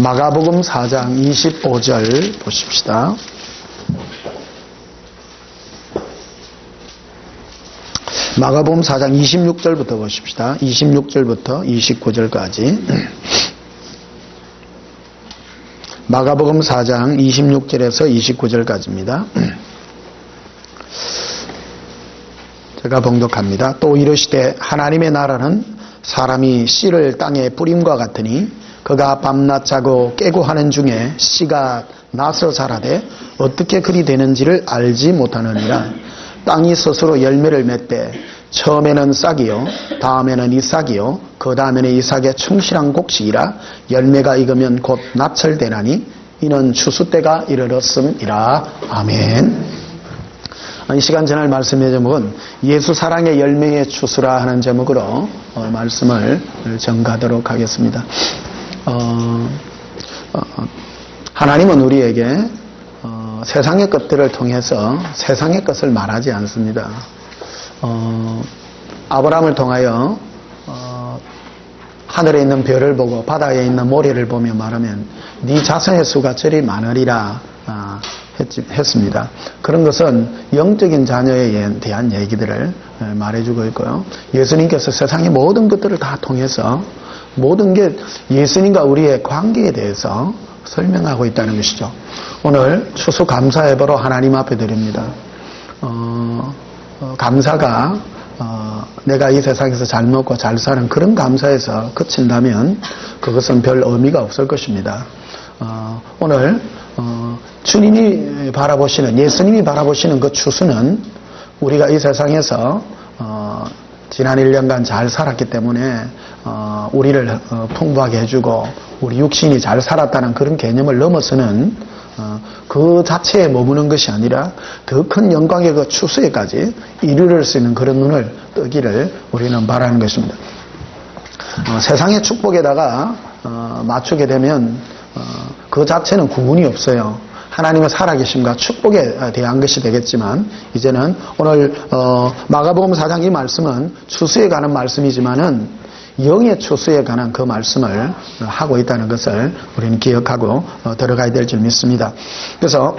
마가복음 4장 25절 보십시다. 마가복음 4장 26절부터 보십시다. 26절부터 29절까지. 마가복음 4장 26절에서 29절까지입니다. 제가 봉독합니다. 또 이르시되 하나님의 나라는 사람이 씨를 땅에 뿌림과 같으니 그가 밤낮 자고 깨고 하는 중에 씨가 나서 자라되 어떻게 그리 되는지를 알지 못하느니라. 땅이 스스로 열매를 맺되 처음에는 싹이요 다음에는 이삭이요 그 다음에는 이삭의 충실한 곡식이라 열매가 익으면 곧 나철되나니 이는 추수 때가 이르렀음이라. 아멘. 이 시간 전할 말씀의 제목은 예수 사랑의 열매의 추수라 하는 제목으로 말씀을 전가하도록 하겠습니다. 하나님은 우리에게 세상의 것들을 통해서 세상의 것을 말하지 않습니다. 아브라함을 통하여 하늘에 있는 별을 보고 바다에 있는 모래를 보며 말하면 네 자손의 수가 저리 많으리라 했습니다. 그런 것은 영적인 자녀에 대한 얘기들을 말해주고 있고요. 예수님께서 세상의 모든 것들을 다 통해서 모든 게 예수님과 우리의 관계에 대해서 설명하고 있다는 것이죠. 오늘 추수 감사 예배로 하나님 앞에 드립니다. 감사가 내가 이 세상에서 잘 먹고 잘 사는 그런 감사에서 그친다면 그것은 별 의미가 없을 것입니다. 오늘 주님이 바라보시는, 예수님이 바라보시는 그 추수는 우리가 이 세상에서 지난 1년간 잘 살았기 때문에 우리를 풍부하게 해주고 우리 육신이 잘 살았다는 그런 개념을 넘어서는 그 자체에 머무는 것이 아니라 더 큰 영광의 그 추수에까지 이르를 수 있는 그런 눈을 뜨기를 우리는 바라는 것입니다. 세상의 축복에다가 맞추게 되면 그 자체는 구분이 없어요. 하나님의 살아계심과 축복에 대한 것이 되겠지만 이제는 오늘 마가복음 4장 이 말씀은 추수에 관한 말씀이지만은 영의 추수에 관한 그 말씀을 하고 있다는 것을 우리는 기억하고 들어가야 될 줄 믿습니다. 그래서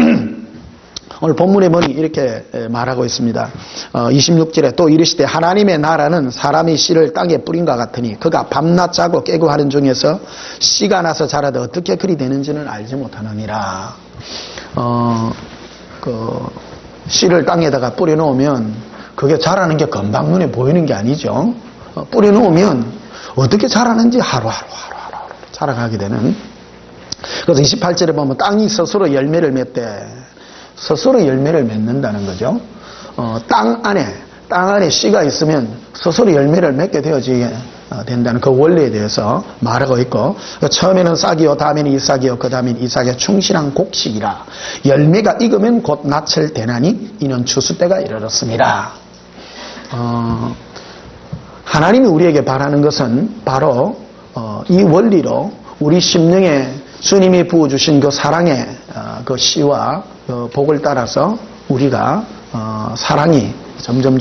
오늘 본문에 보니 이렇게 말하고 있습니다. 26절에 또 이르시되 하나님의 나라는 사람이 씨를 땅에 뿌린과 같으니 그가 밤낮 자고 깨고 하는 중에서 씨가 나서 자라되 어떻게 그리 되는지는 알지 못하느니라. 그 씨를 땅에다가 뿌려놓으면 그게 자라는 게 금방 눈에 보이는 게 아니죠. 뿌려놓으면 어떻게 자라는지 하루하루 자라가게 되는. 그래서 28절에 보면 땅이 스스로 열매를 맺되 스스로 열매를 맺는다는 거죠. 땅 안에 씨가 있으면 스스로 열매를 맺게 되어지게 된다는 그 원리에 대해서 말하고 있고, 처음에는 싹이요 다음에는 이삭이요 그 다음에는 이삭의 충실한 곡식이라 열매가 익으면 곧 낯을 대나니 이는 추수 때가 이르렀습니다. 하나님이 우리에게 바라는 것은 바로 이 원리로 우리 심령에 주님이 부어주신 그 사랑의 그 씨와 그 복을 따라서 우리가 사랑이 점점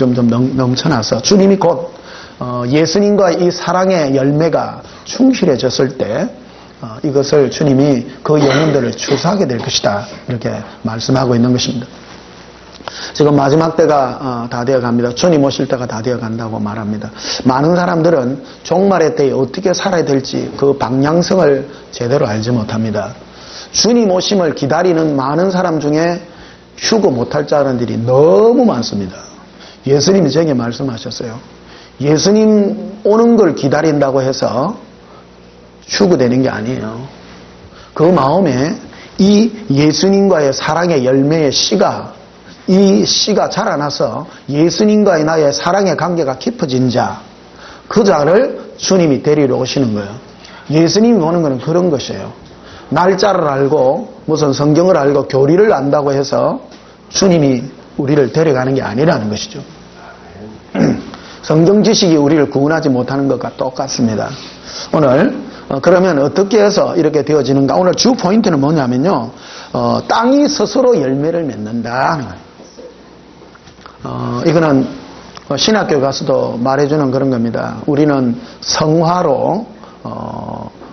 넘쳐나서 주님이 곧 예수님과 이 사랑의 열매가 충실해졌을 때 이것을 주님이 그 영혼들을 추수하게 될 것이다, 이렇게 말씀하고 있는 것입니다. 지금 마지막 때가 다 되어 갑니다. 주님 오실 때가 다 되어 간다고 말합니다. 많은 사람들은 종말의 때에 어떻게 살아야 될지 그 방향성을 제대로 알지 못합니다. 주님 오심을 기다리는 많은 사람 중에 휴거 못할 자들이 너무 많습니다. 예수님이 저에게 말씀하셨어요. 예수님 오는 걸 기다린다고 해서 휴거되는 게 아니에요. 그 마음에 이 예수님과의 사랑의 열매의 씨가, 이 씨가 자라나서 예수님과의 나의 사랑의 관계가 깊어진 자, 그 자를 주님이 데리러 오시는 거예요. 예수님이 오는 것은 그런 것이에요. 날짜를 알고 무슨 성경을 알고 교리를 안다고 해서 주님이 우리를 데려가는 게 아니라는 것이죠. 성경 지식이 우리를 구원하지 못하는 것과 똑같습니다. 오늘 그러면 어떻게 해서 이렇게 되어지는가? 오늘 주 포인트는 뭐냐면요, 땅이 스스로 열매를 맺는다. 이거는 신학교 가서도 말해주는 그런 겁니다. 우리는 성화로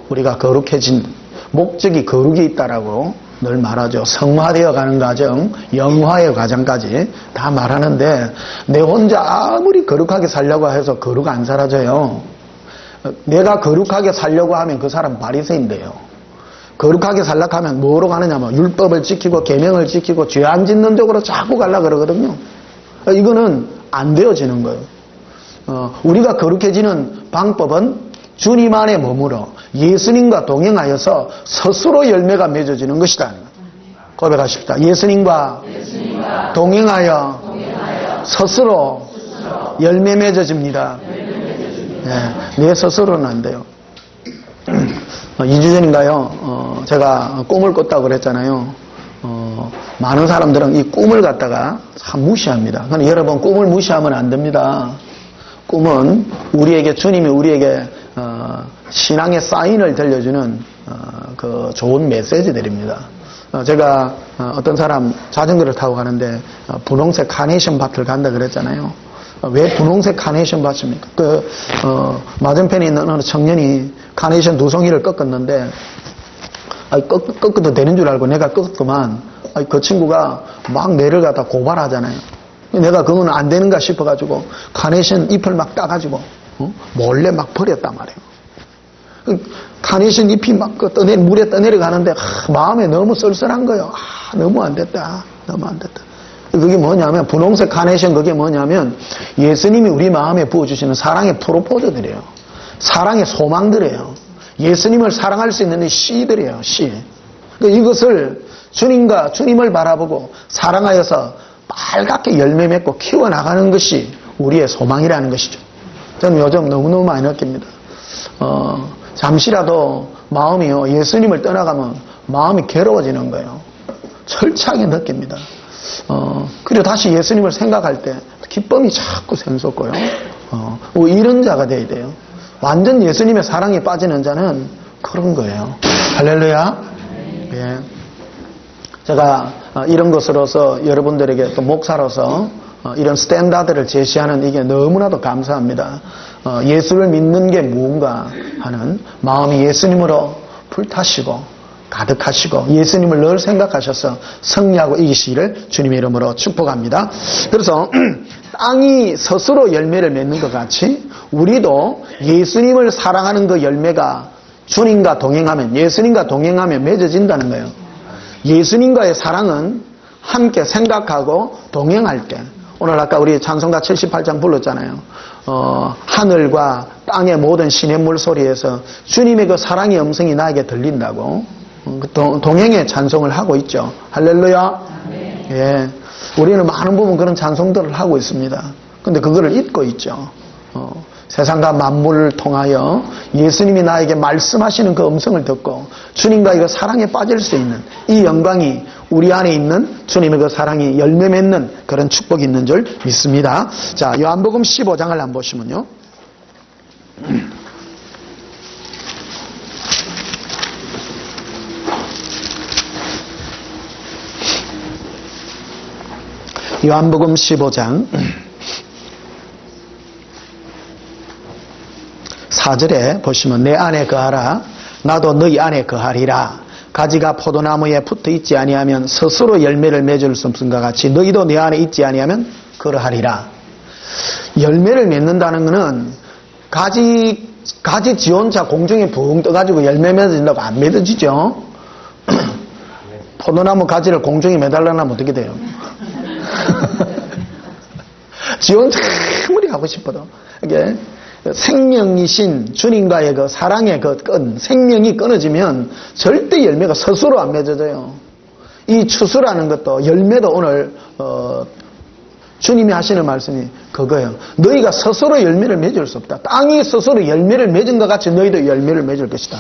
우리가 거룩해진, 목적이 거룩이 있다라고 늘 말하죠. 성화되어 가는 과정, 영화의 과정까지 다 말하는데 내 혼자 아무리 거룩하게 살려고 해서 거룩 안 사라져요. 내가 거룩하게 살려고 하면 그 사람 바리새인데요. 거룩하게 살려고 하면 뭐로 가느냐면 율법을 지키고 계명을 지키고 죄 안 짓는 쪽으로 자꾸 가려고 그러거든요. 이거는 안 되어지는 거예요. 우리가 거룩해지는 방법은 주님 안에 머물러 예수님과 동행하여서 스스로 열매가 맺어지는 것이다. 고백하십시다. 예수님과 동행하여 스스로 열매 맺어집니다. 내 스스로는 안 돼요. 2주 전인가요? 제가 꿈을 꿨다고 그랬잖아요. 많은 사람들은 이 꿈을 갖다가 참 무시합니다. 그런데 여러분, 꿈을 무시하면 안 됩니다. 꿈은 우리에게, 주님이 우리에게 신앙의 사인을 들려주는 그 좋은 메시지들입니다. 제가 어떤 사람 자전거를 타고 가는데 분홍색 카네이션 밭을 간다 그랬잖아요. 왜 분홍색 카네이션 밭입니까? 맞은편에 있는 어느 청년이 카네이션 2송이를 꺾었는데 꺾어도 되는 줄 알고 내가 꺾었더만 그 친구가 막 내를 갖다 고발하잖아요. 내가 그건 안 되는가 싶어가지고 카네이션 잎을 막 따가지고 몰래 막 버렸단 말이에요. 카네이션 잎이 막 물에 떠내려가는데 마음에 너무 쓸쓸한 거예요. 너무 안 됐다. 너무 안 됐다. 그게 뭐냐면 분홍색 카네이션, 그게 뭐냐면 예수님이 우리 마음에 부어주시는 사랑의 프로포즈들이에요. 사랑의 소망들이에요. 예수님을 사랑할 수 있는 씨들이에요. 씨. 이것을 주님을 바라보고 사랑하여서 빨갛게 열매 맺고 키워나가는 것이 우리의 소망이라는 것이죠. 저는 요즘 너무너무 많이 느낍니다. 잠시라도 마음이요, 예수님을 떠나가면 마음이 괴로워지는 거예요. 철저하게 느낍니다. 그리고 다시 예수님을 생각할 때 기쁨이 자꾸 샘솟고요. 이런 자가 돼야 돼요. 완전 예수님의 사랑에 빠지는 자는 그런 거예요. 할렐루야. 예. 제가 이런 것으로서 여러분들에게 또 목사로서 이런 스탠다드를 제시하는 이게 너무나도 감사합니다. 예수를 믿는 게 무언가 하는 마음이 예수님으로 불타시고 가득하시고 예수님을 늘 생각하셔서 승리하고 이기시기를 주님의 이름으로 축복합니다. 그래서 땅이 스스로 열매를 맺는 것 같이 우리도 예수님을 사랑하는 그 열매가 주님과 동행하면, 예수님과 동행하면 맺어진다는 거예요. 예수님과의 사랑은 함께 생각하고 동행할 때, 오늘 아까 우리 찬송가 78장 불렀잖아요. 하늘과 땅의 모든 시냇물 소리에서 주님의 그 사랑의 음성이 나에게 들린다고 동행의 찬송을 하고 있죠. 할렐루야. 예, 우리는 많은 부분 그런 찬송들을 하고 있습니다. 근데 그거를 잊고 있죠. 세상과 만물을 통하여 예수님이 나에게 말씀하시는 그 음성을 듣고 주님과 그 사랑에 빠질 수 있는 이 영광이 우리 안에 있는 주님의 그 사랑이 열매 맺는 그런 축복이 있는 줄 믿습니다. 자, 요한복음 15장을 한번 보시면요. 요한복음 15장 4절에 보시면 내 안에 거하라 나도 너희 안에 거하리라. 가지가 포도나무에 붙어 있지 아니하면 스스로 열매를 맺을 수 없음과 같이 너희도 내 안에 있지 아니하면 그러하리라. 열매를 맺는다는 것은 가지 지 혼자 공중에 붕 떠가지고 열매 맺어진다고 안 맺어지죠. 포도나무 가지를 공중에 매달려놓으면 어떻게 돼요? 지 혼자 아무리 하고 싶어도 이게 생명이신 주님과의 그 사랑의 그 생명이 끊어지면 절대 열매가 스스로 안 맺어져요. 이 추수라는 것도 열매도 오늘 주님이 하시는 말씀이 그거예요. 너희가 스스로 열매를 맺을 수 없다. 땅이 스스로 열매를 맺은 것 같이 너희도 열매를 맺을 것이다.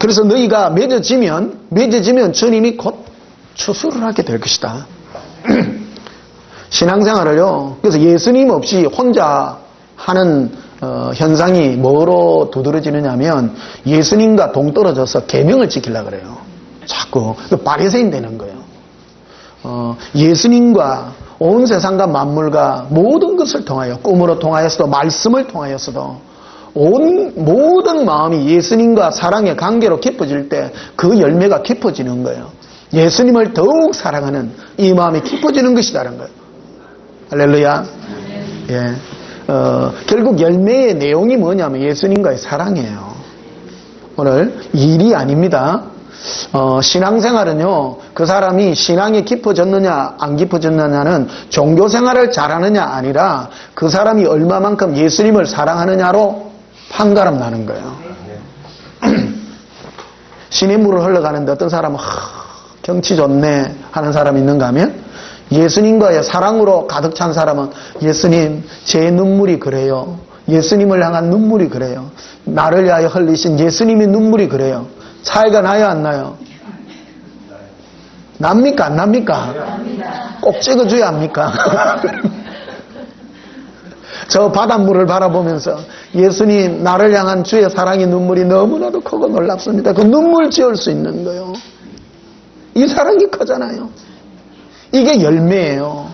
그래서 너희가 맺어지면 주님이 곧 추수를 하게 될 것이다. 신앙생활을요. 그래서 예수님 없이 혼자 하는 현상이 뭐로 두드러지느냐 하면 예수님과 동떨어져서 계명을 지키려고 그래요. 자꾸 바리새인 되는 거예요. 예수님과 온 세상과 만물과 모든 것을 통하여 꿈으로 통하여서도 말씀을 통하여서도 모든 마음이 예수님과 사랑의 관계로 깊어질 때 그 열매가 깊어지는 거예요. 예수님을 더욱 사랑하는 이 마음이 깊어지는 것이다라는 거예요. 할렐루야. 예. 결국 열매의 내용이 뭐냐면 예수님과의 사랑이에요. 오늘 일이 아닙니다. 신앙생활은요, 그 사람이 신앙이 깊어졌느냐 안 깊어졌느냐는 종교생활을 잘하느냐 아니라 그 사람이 얼마만큼 예수님을 사랑하느냐로 판가름 나는 거예요. 시냇물을 흘러가는데 어떤 사람은 경치 좋네 하는 사람이 있는가 하면 예수님과의 사랑으로 가득 찬 사람은 예수님 제 눈물이 그래요. 예수님을 향한 눈물이 그래요. 나를 위하여 흘리신 예수님의 눈물이 그래요. 차이가 나요 안 나요? 납니까 안 납니까? 꼭 찍어줘야 합니까? 저 바닷물을 바라보면서 예수님 나를 향한 주의 사랑의 눈물이 너무나도 크고 놀랍습니다. 그 눈물 지을 수 있는 거예요. 이 사랑이 크잖아요. 이게 열매예요.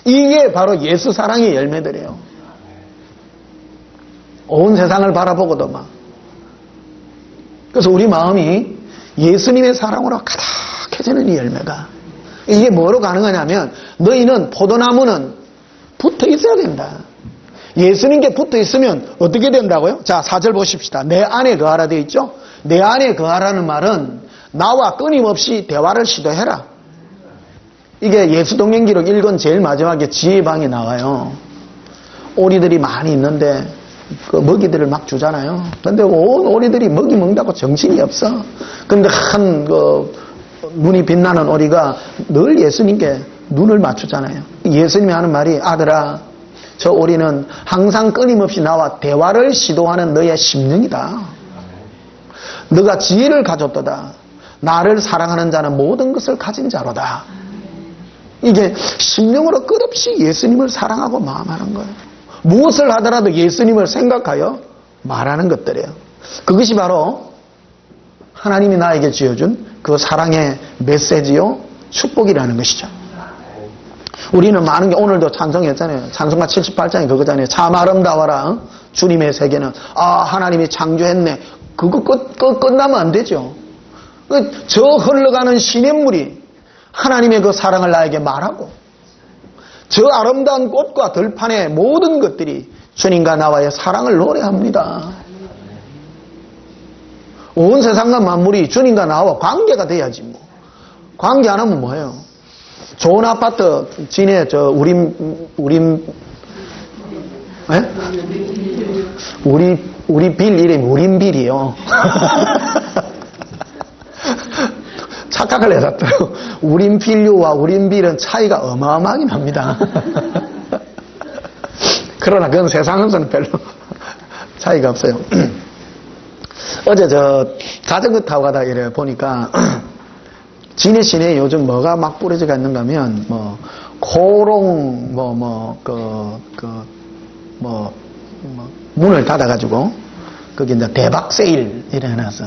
이게 바로 예수 사랑의 열매들이에요. 온 세상을 바라보고도 막. 그래서 우리 마음이 예수님의 사랑으로 가득해지는 이 열매가. 이게 뭐로 가능하냐면 너희는 포도나무는 붙어 있어야 된다. 예수님께 붙어 있으면 어떻게 된다고요? 자, 4절 보십시다. 내 안에 거하라 되어 있죠? 내 안에 거하라는 말은 나와 끊임없이 대화를 시도해라. 이게 예수동행기록 1권 제일 마지막에 지혜방에 나와요. 오리들이 많이 있는데 그 먹이들을 막 주잖아요. 근데 온 오리들이 먹이 먹는다고 정신이 없어. 근데 눈이 빛나는 오리가 늘 예수님께 눈을 맞추잖아요. 예수님이 하는 말이 아들아 저 오리는 항상 끊임없이 나와 대화를 시도하는 너의 심령이다. 너가 지혜를 가졌도다. 나를 사랑하는 자는 모든 것을 가진 자로다. 이게 심령으로 끝없이 예수님을 사랑하고 마음하는 거예요. 무엇을 하더라도 예수님을 생각하여 말하는 것들이에요. 그것이 바로 하나님이 나에게 지어준 그 사랑의 메시지요 축복이라는 것이죠. 우리는 많은 게 오늘도 찬송했잖아요. 찬송가 78장이 그거잖아요. 참 아름다워라. 주님의 세계는 하나님이 창조했네. 그거 끝나면 안 되죠. 저 흘러가는 시냇물이 하나님의 그 사랑을 나에게 말하고 저 아름다운 꽃과 들판의 모든 것들이 주님과 나와의 사랑을 노래합니다. 온 세상과 만물이 주님과 나와 관계가 돼야지 뭐. 관계 안 하면 뭐예요? 좋은 아파트 진해 우리 빌 이름이 우린빌이요. 착각을 해놨어요. 우린필류와 우린빌은 차이가 어마어마하게 납니다. 그러나 그건 세상에서는 별로 차이가 없어요. 어제 자전거 타고 가다 이래 보니까 진해 시내에 요즘 뭐가 막 뿌려져가 있는가 하면 코롱 문을 닫아가지고 거기 이제 대박 세일 이래 해놨어.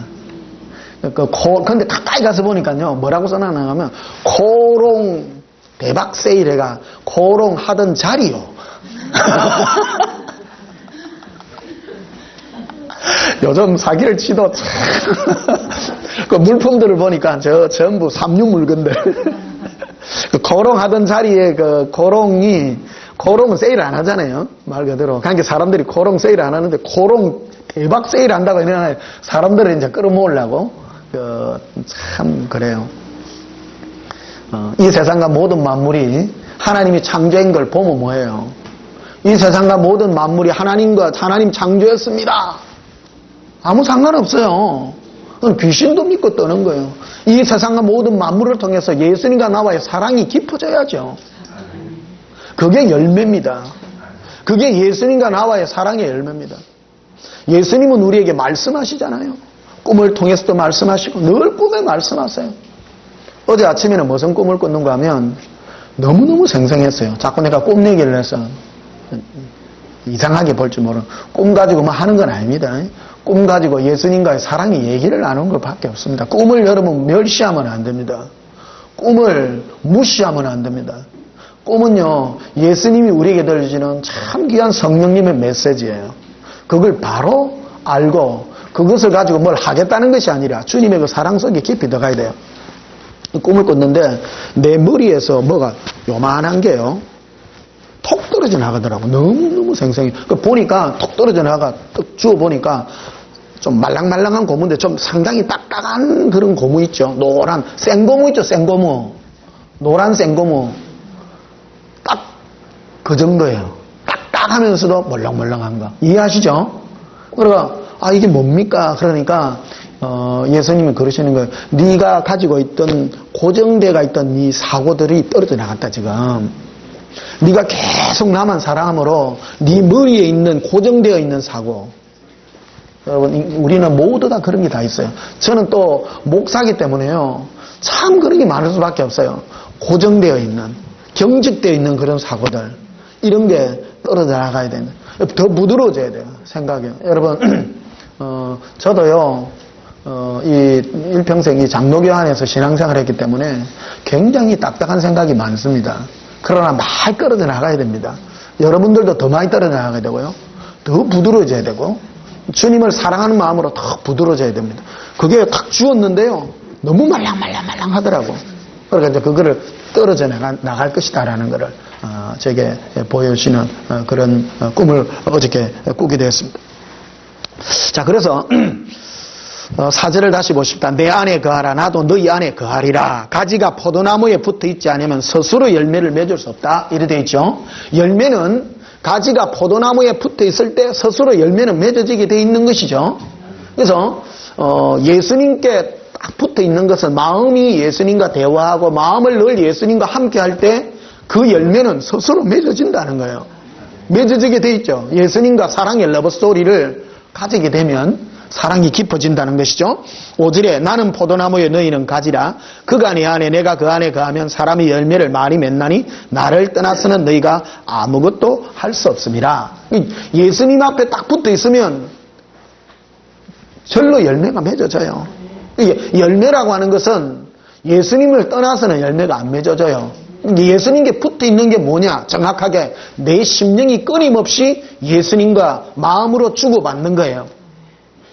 근데 가까이 가서 보니까요, 뭐라고 써놨나 하면, 코롱 대박 세일해가, 코롱 하던 자리요. 요즘 사기를 치도, 그 물품들을 보니까 전부 삼류 물건들. 코롱 하던 자리에 코롱은 세일 안 하잖아요. 말 그대로. 그러니까 사람들이 코롱 세일 안 하는데, 코롱 대박 세일 한다고 이러나 사람들을 이제 끌어모으려고. 참 그래요. 이 세상과 모든 만물이 하나님이 창조한 걸 보면 뭐예요? 이 세상과 모든 만물이 하나님 창조였습니다. 아무 상관없어요. 그건 귀신도 믿고 떠는 거예요. 이 세상과 모든 만물을 통해서 예수님과 나와의 사랑이 깊어져야죠. 그게 열매입니다. 그게 예수님과 나와의 사랑의 열매입니다. 예수님은 우리에게 말씀하시잖아요. 꿈을 통해서도 말씀하시고 늘 꿈에 말씀하세요. 어제 아침에는 무슨 꿈을 꿨는가 하면 너무너무 생생했어요. 자꾸 내가 꿈 얘기를 해서 이상하게 볼 줄 모르는 꿈 가지고 뭐 하는 건 아닙니다. 꿈 가지고 예수님과의 사랑의 얘기를 나누는 것밖에 없습니다. 꿈을 여러분 멸시하면 안 됩니다. 꿈을 무시하면 안 됩니다. 꿈은요 예수님이 우리에게 들려주시는 참 귀한 성령님의 메시지예요. 그걸 바로 알고 그것을 가지고 뭘 하겠다는 것이 아니라 주님의 그 사랑 속에 깊이 들어가야 돼요. 꿈을 꿨는데 내 머리에서 뭐가 요만한 게요 톡 떨어져 나가더라고. 너무너무 생생해. 보니까 톡 떨어져 나가 딱 주워 보니까 좀 말랑말랑한 고무인데 좀 상당히 딱딱한 그런 고무 있죠. 노란 생고무 있죠. 생고무. 노란 생고무. 딱 그 정도예요. 딱딱하면서도 멀렁멀렁한 거. 이해하시죠? 그러니까 이게 뭡니까? 그러니까 예수님이 그러시는 거예요. 네가 가지고 있던 고정되어 있던 이 사고들이 떨어져 나갔다 지금. 네가 계속 나만 사랑함으로 네 머리에 있는 고정되어 있는 사고. 여러분 우리는 모두 다 그런 게 다 있어요. 저는 또 목사기 때문에요. 참 그런 게 많을 수밖에 없어요. 고정되어 있는 경직되어 있는 그런 사고들 이런 게 떨어져 나가야 되는 더 부드러워져야 돼요. 생각이. 여러분 저도요 이 일평생 이 장로교 안에서 신앙생활을 했기 때문에 굉장히 딱딱한 생각이 많습니다. 그러나 많이 떨어져 나가야 됩니다. 여러분들도 더 많이 떨어져 나가야 되고요. 더 부드러워져야 되고 주님을 사랑하는 마음으로 더 부드러워져야 됩니다. 그게 탁 주었는데요. 너무 말랑말랑 하더라고. 그러니까 이제 그거를 떨어져 나갈 것이다라는 것을 제게 보여주시는 그런 꿈을 어저께 꾸게 되었습니다. 자, 그래서 4절을 다시 보십시다. 내 안에 거하라 나도 너희 안에 거하리라. 가지가 포도나무에 붙어 있지 않으면 스스로 열매를 맺을 수 없다. 이래 되어 있죠. 열매는 가지가 포도나무에 붙어 있을 때 스스로 열매는 맺어지게 되어 있는 것이죠. 그래서 예수님께 딱 붙어 있는 것은 마음이 예수님과 대화하고 마음을 늘 예수님과 함께 할 때 그 열매는 스스로 맺어진다는 거예요. 맺어지게 되어 있죠. 예수님과 사랑의 러브스토리를 가지게 되면 사랑이 깊어진다는 것이죠. 5절에 나는 포도나무에 너희는 가지라. 그가 내 안에 내가 그 안에 거하면 사람이 열매를 많이 맺나니 나를 떠나서는 너희가 아무것도 할 수 없습니다. 예수님 앞에 딱 붙어 있으면 절로 열매가 맺어져요. 이게 열매라고 하는 것은 예수님을 떠나서는 열매가 안 맺어져요. 예수님께 붙어 있는 게 뭐냐? 정확하게 내 심령이 끊임없이 예수님과 마음으로 주고받는 거예요.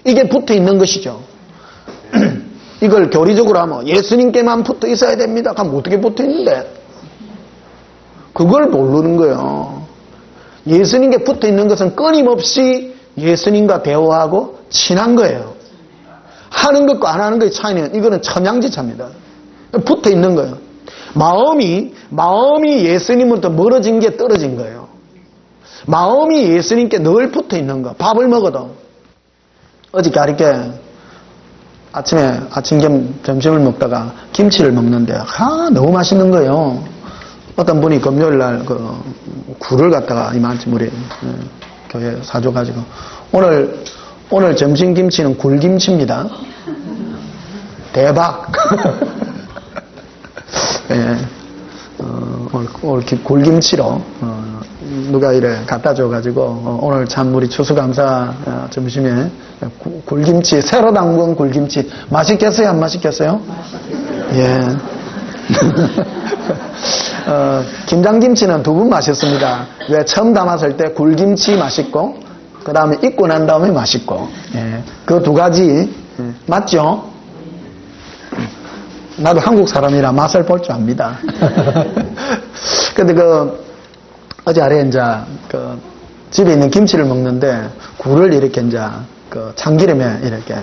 이게 붙어 있는 것이죠. 이걸 교리적으로 하면 예수님께만 붙어 있어야 됩니다. 그럼 어떻게 붙어 있는데? 그걸 모르는 거예요. 예수님께 붙어 있는 것은 끊임없이 예수님과 대화하고 친한 거예요. 하는 것과 안 하는 것의 차이는 이거는 천양지차입니다. 붙어 있는 거예요. 마음이 예수님으로부터 멀어진 게 떨어진 거예요. 마음이 예수님께 늘 붙어 있는 거. 밥을 먹어도 어저께 아랫게 아침에 점심을 먹다가 김치를 먹는데 너무 맛있는 거예요. 어떤 분이 금요일 날 굴을 갖다가 이만큼 우리 교회 사줘가지고 오늘 점심 김치는 굴김치입니다. 대박. 예, 오늘 굴김치로 누가 이래 갖다 줘가지고 오늘 참 우리 추수감사 점심에 굴김치 새로 담근 굴김치 맛있겠어요? 안 맛있겠어요? 예. 김장김치는 두 분 맛있습니다. 왜 처음 담았을 때 굴김치 맛있고 그 다음에 익고 난 다음에 맛있고 예. 그 두 가지 맞죠? 나도 한국 사람이라 맛을 볼 줄 압니다. 근데 어제 아래 이제 집에 있는 김치를 먹는데 굴을 이렇게 이제 참기름에 이렇게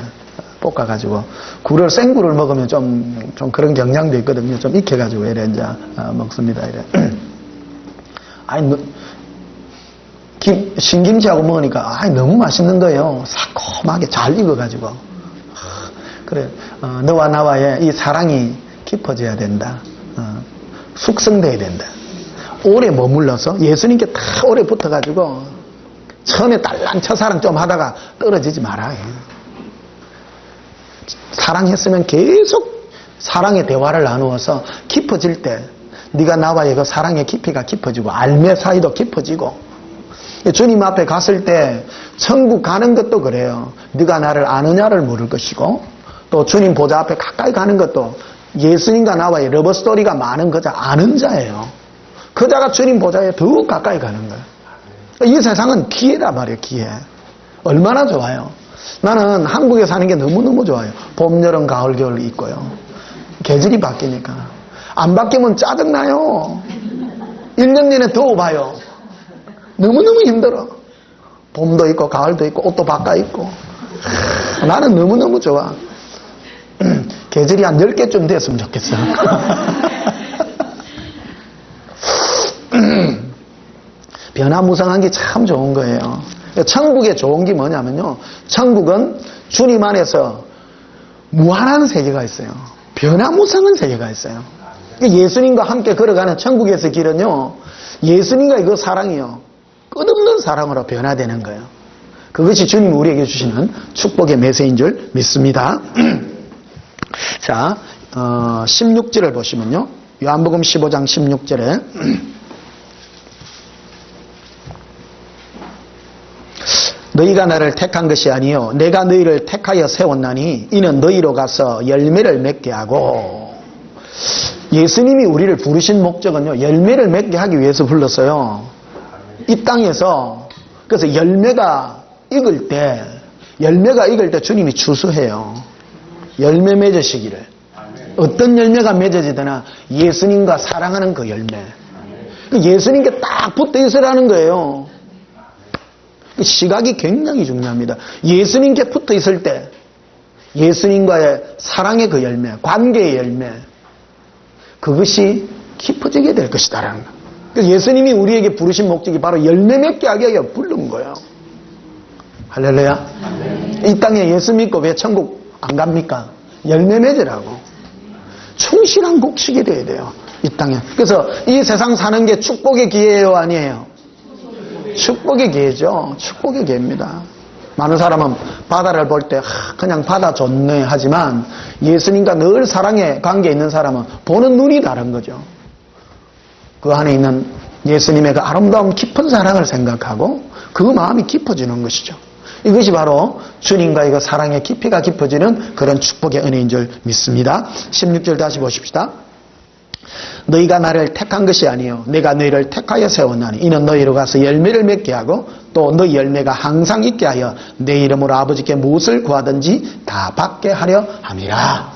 볶아가지고 굴을 생굴을 먹으면 좀 그런 경향도 있거든요. 좀 익혀가지고 이래 이제 먹습니다. 이래. 아니 신김치하고 먹으니까 너무 맛있는 거예요. 새콤하게 잘 익어가지고. 그래, 너와 나와의 이 사랑이 깊어져야 된다. 숙성돼야 된다. 오래 머물러서 예수님께 다 오래 붙어가지고 처음에 딸랑 첫사랑 좀 하다가 떨어지지 말아요. 사랑했으면 계속 사랑의 대화를 나누어서 깊어질 때 네가 나와의 그 사랑의 깊이가 깊어지고 알매 사이도 깊어지고 주님 앞에 갔을 때 천국 가는 것도 그래요. 네가 나를 아느냐를 물을 것이고 또 주님 보좌 앞에 가까이 가는 것도 예수님과 나와의 러브스토리가 많은 그자 아는 자예요. 그자가 주님 보좌에 더욱 가까이 가는 거예요. 이 세상은 기회란 말이에요. 기회. 얼마나 좋아요. 나는 한국에 사는 게 너무너무 좋아요. 봄, 여름, 가을, 겨울 있고요. 계절이 바뀌니까. 안 바뀌면 짜증나요. 1년 내내 더워봐요. 너무너무 힘들어. 봄도 있고 가을도 있고 옷도 바꿔 입고. 나는 너무너무 좋아. 계절이 한 10개쯤 됐으면 좋겠어. 변화무쌍한 게 참 좋은 거예요. 천국의 좋은 게 뭐냐면요. 천국은 주님 안에서 무한한 세계가 있어요. 변화무쌍한 세계가 있어요. 예수님과 함께 걸어가는 천국에서 길은요. 예수님과 그 사랑이요. 끝없는 사랑으로 변화되는 거예요. 그것이 주님이 우리에게 주시는 축복의 메시지인 줄 믿습니다. 자, 16절을 보시면요. 요한복음 15장 16절에 너희가 나를 택한 것이 아니요 내가 너희를 택하여 세웠나니 이는 너희로 가서 열매를 맺게 하고. 예수님이 우리를 부르신 목적은요. 열매를 맺게 하기 위해서 불렀어요. 이 땅에서. 그래서 열매가 익을 때 주님이 추수해요. 열매 맺으시기를. 어떤 열매가 맺어지더나 예수님과 사랑하는 그 열매. 예수님께 딱 붙어 있으라는 거예요. 시각이 굉장히 중요합니다. 예수님께 붙어 있을 때 예수님과의 사랑의 그 열매, 관계의 열매, 그것이 깊어지게 될 것이다라는 거예요. 예수님이 우리에게 부르신 목적이 바로 열매 맺게 하게 부른 거예요. 할렐루야. 이 땅에 예수 믿고 왜 천국 안 갑니까? 열매 맺으라고. 충실한 곡식이 돼야 돼요. 이 땅에. 그래서 이 세상 사는 게 축복의 기회예요, 아니에요? 축복의 기회죠. 축복의 기회입니다. 많은 사람은 바다를 볼 때 그냥 바다 좋네 하지만 예수님과 늘 사랑의 관계에 있는 사람은 보는 눈이 다른 거죠. 그 안에 있는 예수님의 그 아름다운 깊은 사랑을 생각하고 그 마음이 깊어지는 것이죠. 이것이 바로 주님과의 그 사랑의 깊이가 깊어지는 그런 축복의 은혜인 줄 믿습니다. 16절 다시 보십시다. 너희가 나를 택한 것이 아니요 내가 너희를 택하여 세웠나니 이는 너희로 가서 열매를 맺게 하고 또 너희 열매가 항상 있게 하여 내 이름으로 아버지께 무엇을 구하든지 다 받게 하려 함이라.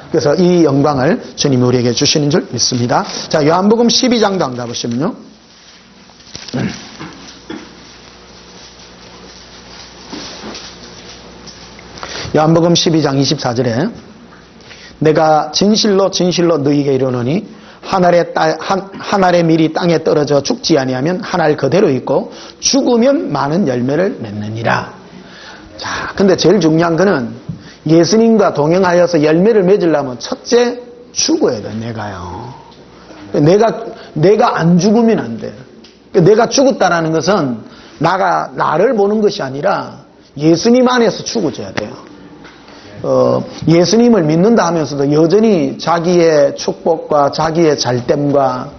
그래서 이 영광을 주님이 우리에게 주시는 줄 믿습니다. 자, 요한복음 12장도 안 가보시면요. 요한복음 12장 24절에 내가 진실로 진실로 너희에게 이르노니 한 알의 밀이 땅에 떨어져 죽지 아니하면 한 알 그대로 있고 죽으면 많은 열매를 맺느니라. 자, 근데 제일 중요한 거는 예수님과 동행하여서 열매를 맺으려면 첫째 죽어야 돼. 내가요. 내가 안 죽으면 안 돼. 내가 죽었다라는 것은 나를 보는 것이 아니라 예수님 안에서 죽어져야 돼요. 예수님을 믿는다 하면서도 여전히 자기의 축복과 자기의 잘됨과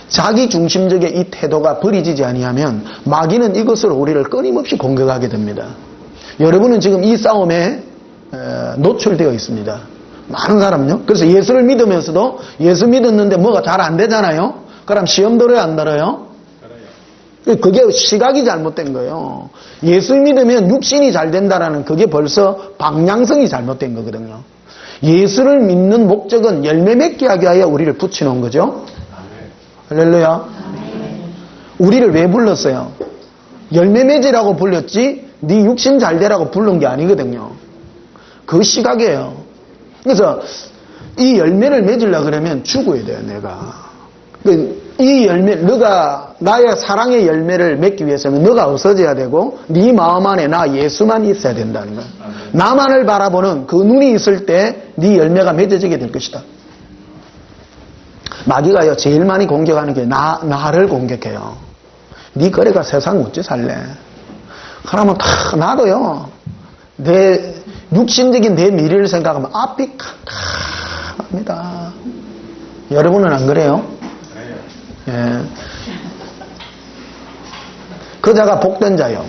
자기 중심적인 이 태도가 버리지지 아니하면 마귀는 이것으로 우리를 끊임없이 공격하게 됩니다. 여러분은 지금 이 싸움에 노출되어 있습니다. 많은 사람은요. 그래서 예수를 믿으면서도 예수 믿었는데 뭐가 잘 안 되잖아요. 그럼 시험 들어요, 안 들어요? 그게 시각이 잘못된 거예요. 예수 믿으면 육신이 잘 된다라는 그게 벌써 방향성이 잘못된 거거든요. 예수를 믿는 목적은 열매 맺게 하게 하여 우리를 붙여놓은 거죠. 할렐루야. 우리를 왜 불렀어요? 열매 맺으라고 불렀지 네 육신 잘 되라고 부른 게 아니거든요. 그 시각이에요. 그래서 이 열매를 맺으려고 그러면 죽어야 돼요. 내가. 이 열매, 너가 나의 사랑의 열매를 맺기 위해서는 너가 없어져야 되고 네 마음 안에 나 예수만 있어야 된다는 거야. 나만을 바라보는 그 눈이 있을 때 네 열매가 맺어지게 될 것이다. 마귀가요 제일 많이 공격하는 게 나를 공격해요. 네 거래가 세상 어찌 살래? 그러면 다 나도요. 내 육신적인 내 미래를 생각하면 앞이 캄캄합니다. 여러분은 안 그래요? 예. 그 자가 복된 자요.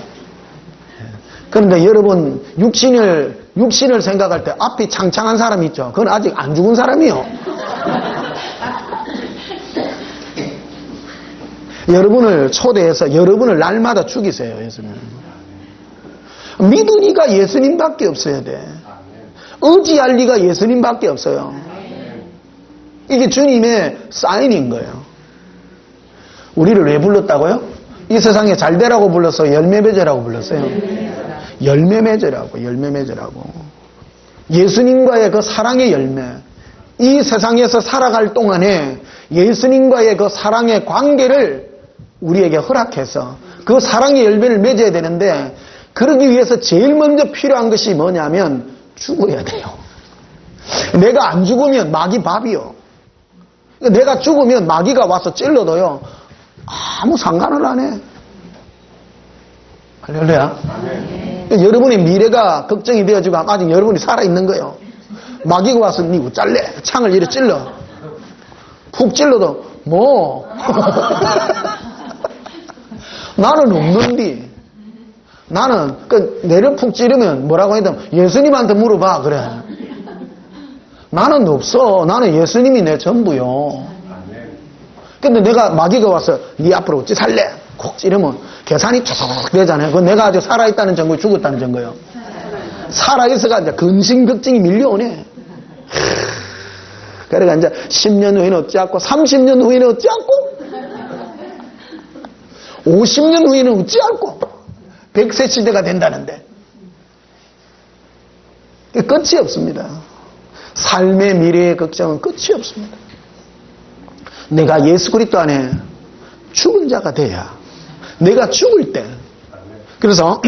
그런데 여러분 육신을 생각할 때 앞이 창창한 사람이 있죠. 그건 아직 안 죽은 사람이요. 여러분을 초대해서 여러분을 날마다 죽이세요. 예수님. 믿으니까 예수님밖에 없어야 돼. 의지할 리가 예수님밖에 없어요. 이게 주님의 사인인 거예요. 우리를 왜 불렀다고요? 이 세상에 잘 되라고 불렀어요? 열매 맺으라고 불렀어요? 열매 맺으라고, 열매 맺으라고. 예수님과의 그 사랑의 열매. 이 세상에서 살아갈 동안에 예수님과의 그 사랑의 관계를 우리에게 허락해서 그 사랑의 열매를 맺어야 되는데, 그러기 위해서 제일 먼저 필요한 것이 뭐냐면 죽어야 돼요. 내가 안 죽으면 마귀 밥이요. 내가 죽으면 마귀가 와서 찔러도요, 아무 상관을 안 해. 할렐루야. 여러분의 미래가 걱정이 되어지고 아직 여러분이 살아있는 거예요. 마귀가 와서 니 잘래. 창을 이렇게 찔러. 푹 찔러도 뭐. 나는 없는디. 나는 내를 푹 찌르면 뭐라고 했다면 예수님한테 물어봐. 그래. 나는 없어. 나는 예수님이 내 전부요. 근데 내가 마귀가 와서 네 앞으로 어찌 살래? 콕 찌르면 계산이 쭉 되잖아요. 그건 내가 아직 살아있다는 증거, 죽었다는 증거요. 살아있어가 이제 근심걱정이 밀려오네. 그러니까 이제 10년 후에는 어찌하고, 30년 후에는 어찌하고, 50년 후에는 어찌하고, 100세 시대가 된다는데. 끝이 없습니다. 삶의 미래의 걱정은 끝이 없습니다. 내가 예수 그리스도 안에 죽은 자가 돼야, 내가 죽을 때, 그래서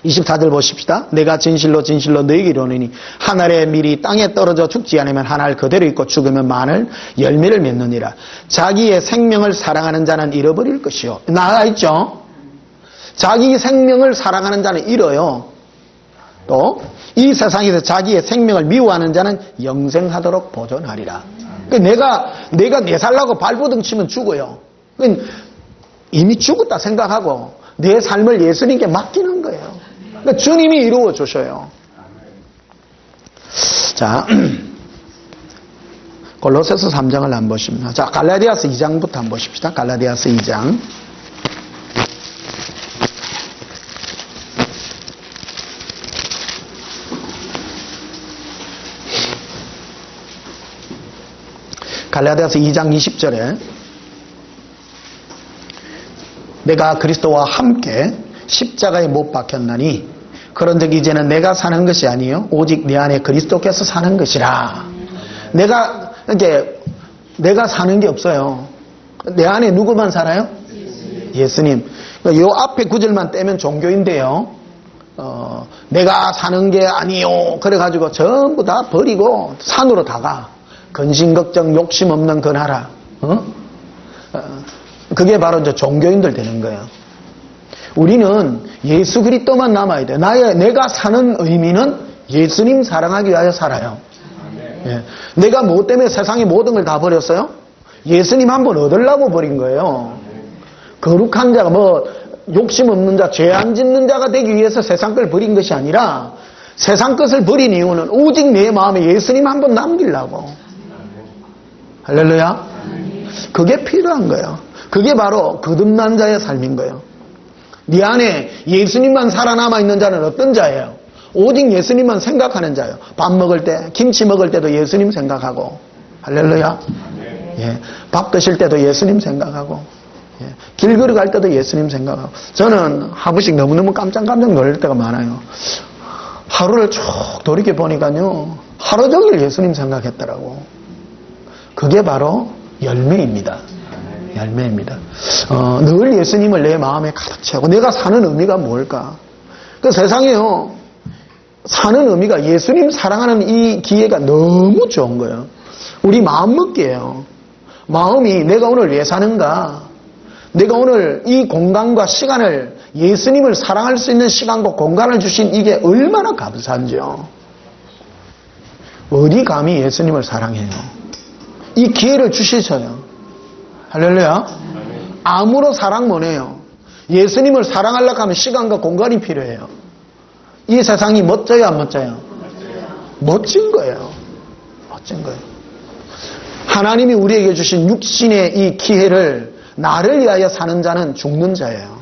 24절 보십시다. 내가 진실로 진실로 너희에게 이르노니 한 알의 밀이 땅에 떨어져 죽지 않으면 한 알 그대로 있고 죽으면 많은 열매를 맺느니라. 자기의 생명을 사랑하는 자는 잃어버릴 것이요. 나가 있죠. 자기 생명을 사랑하는 자는 잃어요. 또 이 세상에서 자기의 생명을 미워하는 자는 영생하도록 보존하리라. 그러니까 내가 내 살라고 발버둥 치면 죽어요. 그러니까 이미 죽었다 생각하고 내 삶을 예수님께 맡기는 거예요. 그러니까 주님이 이루어 주셔요. 자, 골로새서 3장을 한번 보십니다. 자, 갈라디아서 2장부터 한번 보십시다. 갈라디아서 2장. 갈라디아서 2장 20절에 내가 그리스도와 함께 십자가에 못 박혔나니 그런즉 이제는 내가 사는 것이 아니요 오직 내 안에 그리스도께서 사는 것이라. 내가 사는 게 없어요. 내 안에 누구만 살아요? 예수님. 요 앞에 구절만 떼면 종교인데요. 내가 사는 게 아니요. 그래가지고 전부 다 버리고 산으로 다 가. 근심 걱정 욕심 없는 그 나라. 그게 바로 이제 종교인들 되는 거예요. 우리는 예수 그리스도만 남아야 돼. 내가 사는 의미는 예수님 사랑하기 위하여 살아요. 예. 내가 뭐 때문에 세상의 모든 걸 다 버렸어요? 예수님 한 번 얻으려고 버린 거예요. 거룩한 자가 욕심 없는 자, 죄 안 짓는 자가 되기 위해서 세상 걸 버린 것이 아니라 세상 것을 버린 이유는 오직 내 마음에 예수님 한 번 남기려고. 할렐루야. 그게 필요한 거예요. 그게 바로 거듭난 자의 삶인 거예요. 네 안에 예수님만 살아남아 있는 자는 어떤 자예요? 오직 예수님만 생각하는 자예요. 밥 먹을 때, 김치 먹을 때도 예수님 생각하고. 할렐루야. 예. 밥 드실 때도 예수님 생각하고. 예. 길 걸어갈 때도 예수님 생각하고. 저는 한 번씩 너무너무 깜짝깜짝 놀랄 때가 많아요. 하루를 쭉 돌이켜보니까요, 하루 종일 예수님 생각했더라고. 그게 바로 열매입니다. 열매입니다. 늘 예수님을 내 마음에 가득 채우고 내가 사는 의미가 뭘까? 그 세상에요, 사는 의미가 예수님 사랑하는 이 기회가 너무 좋은 거예요. 우리 마음 먹기예요. 마음이 내가 오늘 왜 사는가? 내가 오늘 이 공간과 시간을 예수님을 사랑할 수 있는 시간과 공간을 주신 이게 얼마나 감사한지요. 어디 감히 예수님을 사랑해요. 이 기회를 주시셔요. 할렐루야. 아무로 사랑 못해요. 예수님을 사랑하려고 하면 시간과 공간이 필요해요. 이 세상이 멋져요, 안 멋져요? 멋진 거예요. 멋진 거예요. 하나님이 우리에게 주신 육신의 이 기회를 나를 위하여 사는 자는 죽는 자예요.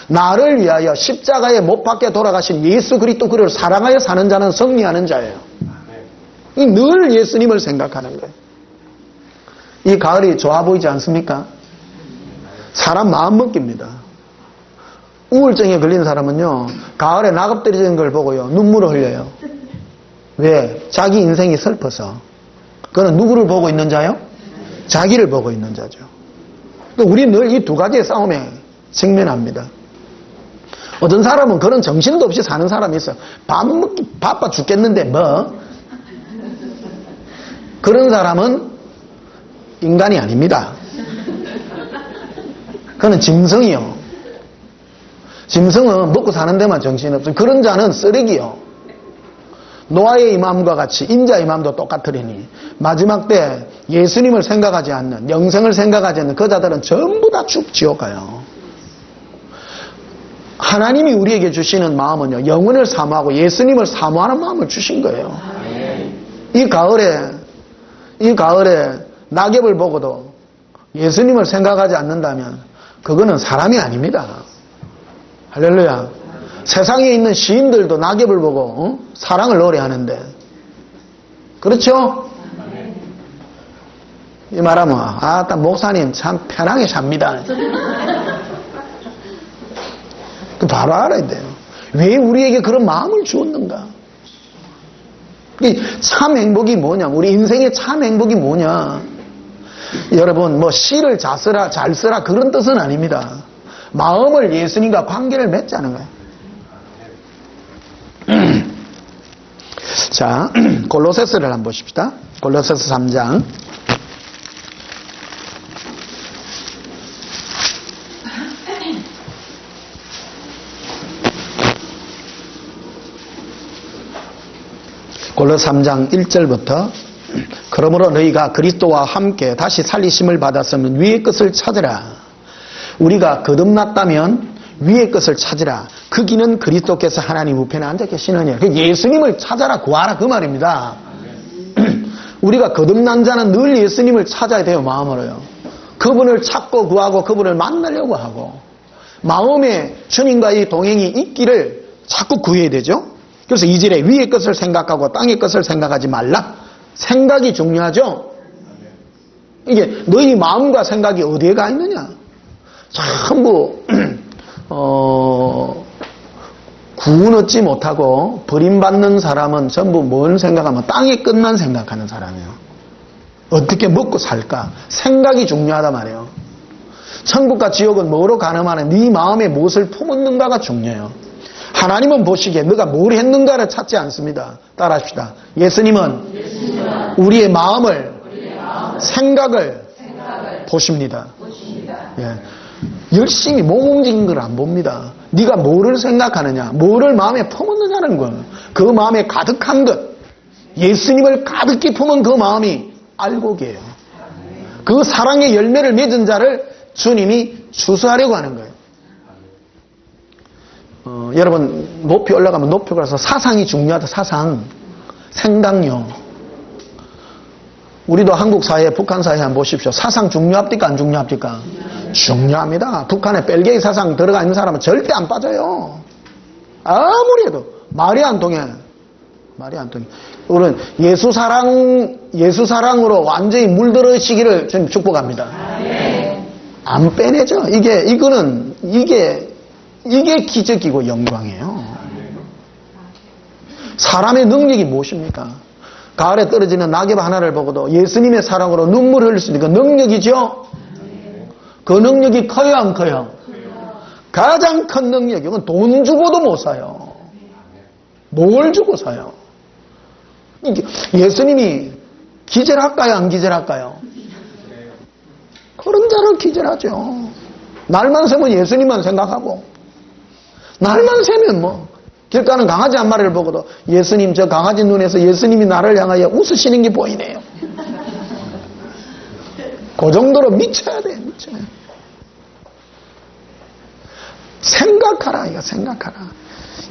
나를 위하여 십자가에 못 박혀 돌아가신 예수 그리스도 그를 사랑하여 사는 자는 승리하는 자예요. 늘 예수님을 생각하는 거예요. 이 가을이 좋아 보이지 않습니까? 사람 마음 먹깁니다. 우울증에 걸린 사람은요, 가을에 낙엽 떨어지는 걸 보고요, 눈물을 흘려요. 왜? 자기 인생이 슬퍼서. 그는 누구를 보고 있는 자요? 자기를 보고 있는 자죠. 우리는 늘 이 두 가지의 싸움에 직면합니다. 어떤 사람은 그런 정신도 없이 사는 사람이 있어요. 밥 먹기 바빠 죽겠는데 뭐? 그런 사람은 인간이 아닙니다. 그는 짐승이요. 짐승은 먹고 사는 데만 정신없어요. 그런 자는 쓰레기요. 노아의 이맘과 같이 인자의 이맘도 똑같으리니 마지막 때 예수님을 생각하지 않는, 영생을 생각하지 않는 그 자들은 전부 다 지옥 가요. 하나님이 우리에게 주시는 마음은요, 영혼을 사모하고 예수님을 사모하는 마음을 주신 거예요. 이 가을에 낙엽을 보고도 예수님을 생각하지 않는다면 그거는 사람이 아닙니다. 할렐루야. 세상에 있는 시인들도 낙엽을 보고 사랑을 노래하는데, 그렇죠? 이 말하면 아따 목사님 참 편하게 삽니다. 그 바로 알아야 돼요. 왜 우리에게 그런 마음을 주었는가? 참 행복이 뭐냐? 우리 인생의 참 행복이 뭐냐? 여러분, 뭐 시를 잘 쓰라 그런 뜻은 아닙니다. 마음을 예수님과 관계를 맺자는 거예요. 자, 골로새서를 한번 보십시다. 골로새서 3장. 골로새 3장 1절부터 그러므로 너희가 그리스도와 함께 다시 살리심을 받았으면 위의 것을 찾으라. 우리가 거듭났다면 위의 것을 찾으라. 그 길은 그리스도께서 하나님 우편에 앉아 계시느니라. 예수님을 찾아라, 구하라 그 말입니다. 우리가 거듭난 자는 늘 예수님을 찾아야 돼요, 마음으로요. 그분을 찾고 구하고 그분을 만나려고 하고 마음에 주님과의 동행이 있기를 자꾸 구해야 되죠. 그래서 2절에 위의 것을 생각하고 땅의 것을 생각하지 말라. 생각이 중요하죠. 이게 너희 마음과 생각이 어디에 가 있느냐. 전부 구원 얻지 못하고 버림받는 사람은 전부 뭘 생각하면 땅의 끝만 생각하는 사람이에요. 어떻게 먹고 살까? 생각이 중요하단 말이에요. 천국과 지옥은 뭐로 가늠하는 네 마음에 무엇을 품었는가가 중요해요. 하나님은 보시기에 너가 뭘 했는가를 찾지 않습니다. 따라합시다. 예수님은 우리의 마음을, 생각을 보십니다. 예. 열심히 몸 움직인 걸 안 봅니다. 네가 뭐를 생각하느냐, 뭐를 마음에 품었느냐는 거예요. 그 마음에 가득한 것, 예수님을 가득히 품은 그 마음이 알곡이에요. 그 사랑의 열매를 맺은 자를 주님이 추수하려고 하는 거예요. 여러분 높이 올라가면 높이 올라가서 사상이 중요하다. 사상, 생각력. 우리도 한국 사회, 북한 사회 한번 보십시오. 사상 중요합니까? 안 중요합니까? 중요합니다. 북한에 벨기에 사상 들어가 있는 사람은 절대 안 빠져요. 아무리 해도 말이 안 통해. 말이 안 통해. 우리는 예수 사랑으로 완전히 물들으시기를 좀 축복합니다. 안 빼내죠. 이게 기적이고 영광이에요. 사람의 능력이 무엇입니까? 가을에 떨어지는 낙엽 하나를 보고도 예수님의 사랑으로 눈물을 흘릴 수 있는 그 능력이죠. 그 능력이 커요, 안 커요? 가장 큰 능력이 이건 돈 주고도 못 사요. 뭘 주고 사요? 예수님이 기절할까요, 안 기절할까요? 그런 자를 기절하죠. 날만 새면 예수님만 생각하고, 날만 새면 뭐 길 가는 강아지 한 마리를 보고도 예수님, 저 강아지 눈에서 예수님이 나를 향하여 웃으시는 게 보이네요. 그 정도로 미쳐야 돼. 미쳐야 돼. 생각하라. 이거 생각하라.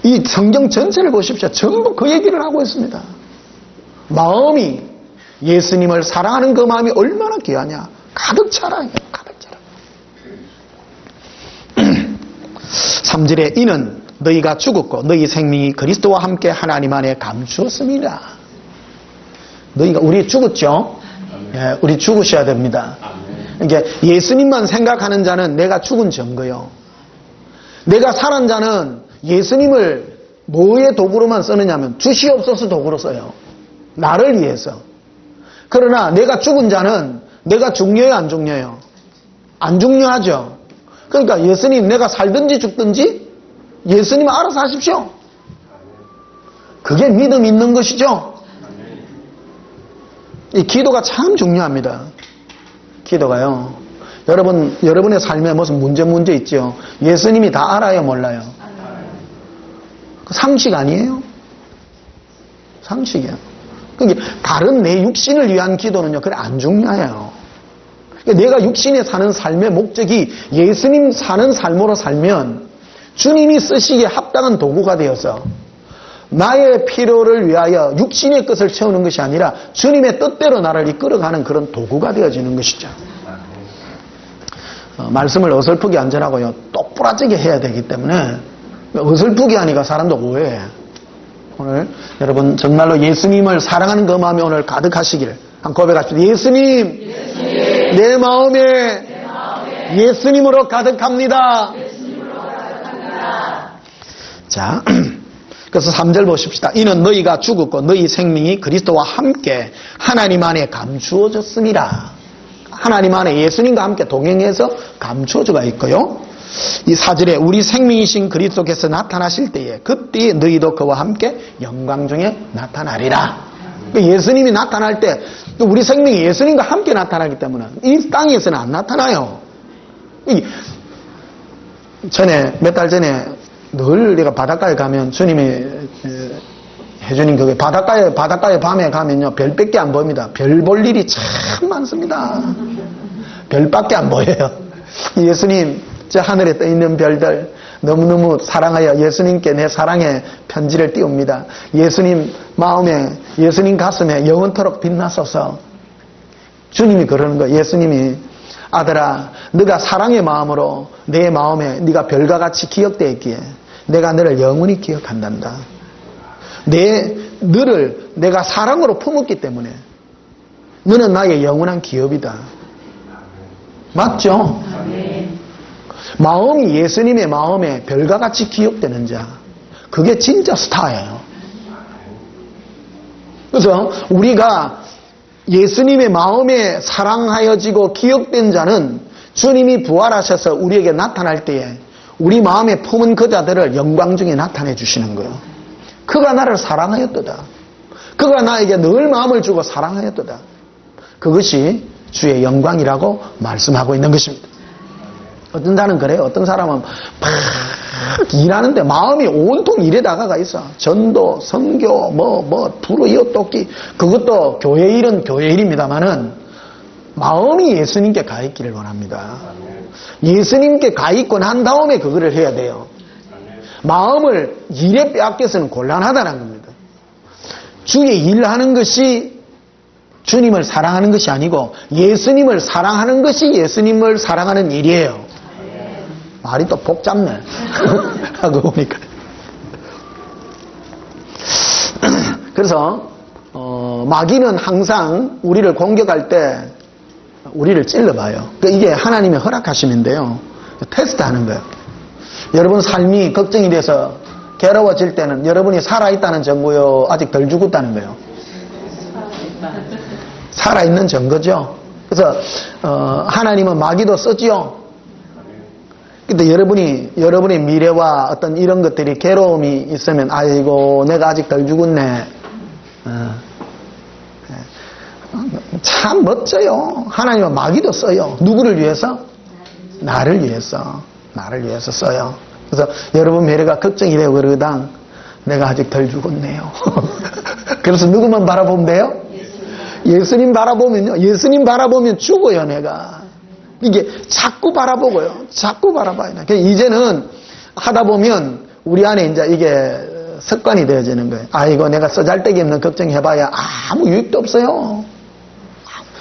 이 성경 전체를 보십시오. 전부 그 얘기를 하고 있습니다. 마음이 예수님을 사랑하는 그 마음이 얼마나 귀하냐. 가득 차라. 가득 차라. 3절에 이는 너희가 죽었고 너희 생명이 그리스도와 함께 하나님 안에 감추었습니다. 너희가 우리 죽었죠? 예, 우리 죽으셔야 됩니다. 그러니까 예수님만 생각하는 자는 내가 죽은 증거요. 내가 살은 자는 예수님을 뭐의 도구로만 쓰느냐면 주시옵소서 도구로 써요. 나를 위해서. 그러나 내가 죽은 자는 내가 중요해요, 안 중요해요? 안 중요하죠. 그러니까 예수님 내가 살든지 죽든지 예수님 알아서 하십시오. 그게 믿음 있는 것이죠. 이 기도가 참 중요합니다. 기도가요. 여러분의 삶에 무슨 문제 있죠. 예수님이 다 알아요, 몰라요? 상식 아니에요? 상식이에요. 그러니까 다른 내 육신을 위한 기도는요, 그래 안 중요해요. 그러니까 내가 육신에 사는 삶의 목적이 예수님 사는 삶으로 살면 주님이 쓰시기에 합당한 도구가 되어서 나의 필요를 위하여 육신의 것을 채우는 것이 아니라 주님의 뜻대로 나를 이끌어가는 그런 도구가 되어지는 것이죠. 말씀을 어설프게 안 전하고요, 똑부러지게 해야 되기 때문에 어설프게 하니까 사람도 오해해. 오늘 여러분 정말로 예수님을 사랑하는 그 마음이 오늘 가득하시길 한 고백합시다. 예수님, 내 마음에 예수님으로 가득합니다. 자, 그래서 3절 보십시다. 이는 너희가 죽었고 너희 생명이 그리스도와 함께 하나님 안에 감추어졌습니다. 하나님 안에 예수님과 함께 동행해서 감추어져가 있고요. 이 4절에 우리 생명이신 그리스도께서 나타나실 때에 그때 너희도 그와 함께 영광 중에 나타나리라. 예수님이 나타날 때 우리 생명이 예수님과 함께 나타나기 때문에 이 땅에서는 안 나타나요. 전에 몇 달 전에 늘 내가 바닷가에 가면 주님이 해주는 그게 바닷가에 밤에 가면요 별밖에 안 보입니다. 별 볼 일이 참 많습니다. 별밖에 안 보여요. 예수님 저 하늘에 떠 있는 별들 너무너무 사랑하여 예수님께 내 사랑의 편지를 띄웁니다. 예수님 마음에 예수님 가슴에 영원토록 빛나소서. 주님이 그러는 거예요. 예수님이 아들아 네가 사랑의 마음으로 내 마음에 네가 별과 같이 기억되어 있기에 내가 너를 영원히 기억한단다. 너를 내가 사랑으로 품었기 때문에 너는 나의 영원한 기업이다. 맞죠? 마음이 예수님의 마음에 별과 같이 기억되는 자, 그게 진짜 스타예요. 그래서 우리가 예수님의 마음에 사랑하여지고 기억된 자는 주님이 부활하셔서 우리에게 나타날 때에 우리 마음에 품은 그 자들을 영광 중에 나타내 주시는 거예요. 그가 나를 사랑하였도다. 그가 나에게 늘 마음을 주고 사랑하였도다. 그것이 주의 영광이라고 말씀하고 있는 것입니다. 어떤 사람은 그래요. 어떤 사람은 막 일하는데 마음이 온통 일에 다가가 있어. 전도, 선교, 불의어 돕기. 그것도 교회 일은 교회 일입니다만은 마음이 예수님께 가 있기를 원합니다. 예수님께 가 있고 난 다음에 그거를 해야 돼요. 마음을 일에 빼앗겨서는 곤란하다는 겁니다. 주의 일하는 것이 주님을 사랑하는 것이 아니고 예수님을 사랑하는 것이 예수님을 사랑하는 일이에요. 말이 또 복잡네. 하고 보니까. 그래서 마귀는 항상 우리를 공격할 때 우리를 찔러봐요. 그러니까 이게 하나님이 허락하시는데요. 테스트하는 거예요. 여러분 삶이 걱정이 돼서 괴로워질 때는 여러분이 살아있다는 증거요, 아직 덜 죽었다는 거예요. 살아있는 증거죠. 그래서 하나님은 마귀도 쓰지요. 근데 여러분의 미래와 어떤 이런 것들이 괴로움이 있으면 아이고 내가 아직 덜 죽었네. 참 멋져요. 하나님은 마귀도 써요. 누구를 위해서? 나를 위해서. 나를 위해서 써요. 그래서 여러분 미래가 걱정이 되고 그러다 내가 아직 덜 죽었네요. 그래서 누구만 바라보면 돼요? 예수님 바라보면요. 예수님 바라보면 죽어요, 내가. 이게 자꾸 바라보고요. 자꾸 바라봐요. 그러니까 이제는 하다 보면 우리 안에 이제 이게 습관이 되어지는 거예요. 아이고, 내가 쓰잘데기 없는 걱정해봐야 아무 유익도 없어요.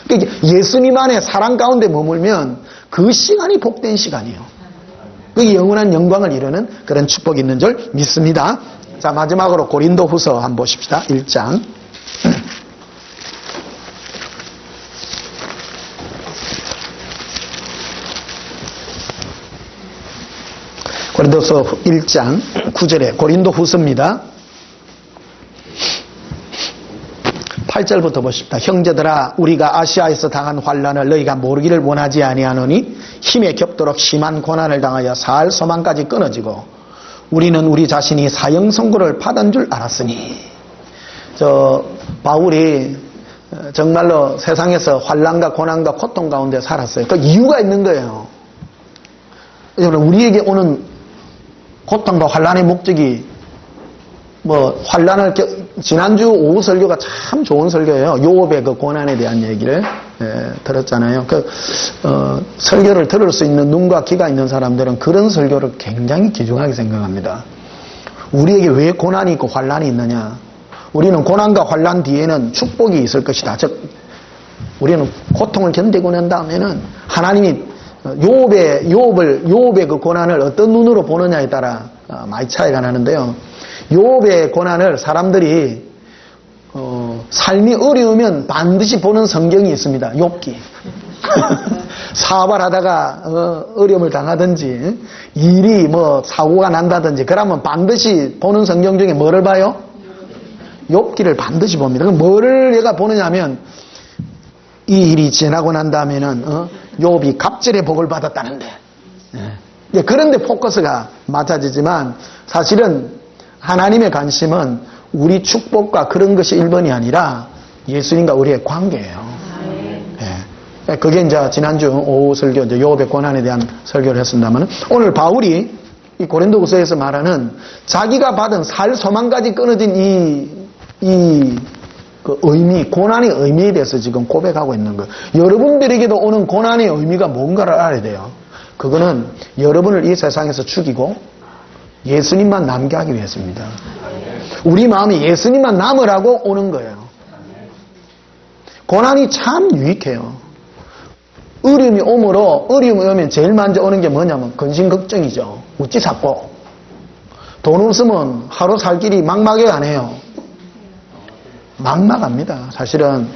그러니까 예수님 안에 사랑 가운데 머물면 그 시간이 복된 시간이에요. 그 영원한 영광을 이루는 그런 축복이 있는 줄 믿습니다. 자, 마지막으로 고린도후서 한번 보십시다. 1장. 고린도서 1장 9절에 고린도후서입니다. 8절부터 보십시다. 형제들아, 우리가 아시아에서 당한 환난을 너희가 모르기를 원하지 아니하노니 힘에 겹도록 심한 고난을 당하여 살 소망까지 끊어지고 우리는 우리 자신이 사형 선고를 받은 줄 알았으니. 바울이 정말로 세상에서 환난과 고난과 고통 가운데 살았어요. 그 이유가 있는 거예요. 우리에게 오는 고통과 환난의 목적이 환난을 지난주 오후 설교가 참 좋은 설교예요. 요업의 그 고난에 대한 얘기를 들었잖아요. 설교를 들을 수 있는 눈과 귀가 있는 사람들은 그런 설교를 굉장히 귀중하게 생각합니다. 우리에게 왜 고난이 있고 환난이 있느냐? 우리는 고난과 환난 뒤에는 축복이 있을 것이다. 즉 우리는 고통을 견디고 난 다음에는 하나님이 요업의 그 고난을 어떤 눈으로 보느냐에 따라 많이 차이가 나는데요. 요업의 고난을 사람들이 삶이 어려우면 반드시 보는 성경이 있습니다. 욥기. 사업을 하다가 어려움을 당하든지 일이 사고가 난다든지 그러면 반드시 보는 성경 중에 뭐를 봐요? 욥기를 반드시 봅니다. 그럼 뭐를 얘가 보느냐면 이 일이 지나고 난 다음에는 욥이 갑절의 복을 받았다는데. 그런데 포커스가 맞춰지지만 사실은 하나님의 관심은 우리 축복과 그런 것이 1번이 아니라 예수님과 우리의 관계예요. 그게 이제 지난주 오후 설교, 욥의 고난에 대한 설교를 했습니다만 오늘 바울이 이 고린도후서에서 말하는 자기가 받은 살 소망까지 끊어진 그 의미, 고난의 의미에 대해서 지금 고백하고 있는 거예요. 여러분들에게도 오는 고난의 의미가 뭔가를 알아야 돼요. 그거는 여러분을 이 세상에서 죽이고 예수님만 남게 하기 위해서입니다. 우리 마음이 예수님만 남으라고 오는 거예요. 고난이 참 유익해요. 어려움이 오면 제일 먼저 오는 게 뭐냐면 근심 걱정이죠. 어찌 샀고 돈 없으면 하루 살 길이 막막해 안 해요. 막막합니다. 사실은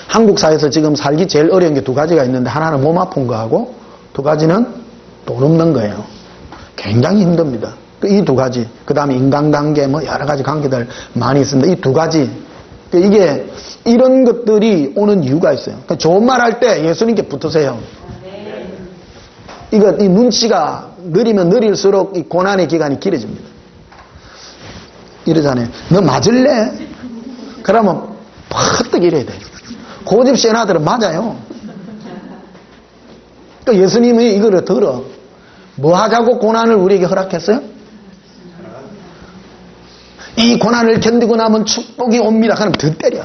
한국 사회에서 지금 살기 제일 어려운 게 두 가지가 있는데 하나는 몸 아픈 거하고 두 가지는 돈 없는 거예요. 굉장히 힘듭니다. 이 두 가지. 그 다음에 인간관계 여러 가지 관계들 많이 있습니다. 이 두 가지. 이게 이런 것들이 오는 이유가 있어요. 좋은 말 할 때 예수님께 붙으세요. 이 눈치가 느리면 느릴수록 이 고난의 기간이 길어집니다. 이러잖아요. 너 맞을래? 그러면 퍼뜩 이래야 돼. 고집 센 아들은 맞아요. 예수님이 이거를 들어. 뭐 하자고 고난을 우리에게 허락했어요? 이 고난을 견디고 나면 축복이 옵니다. 그럼 더 때려.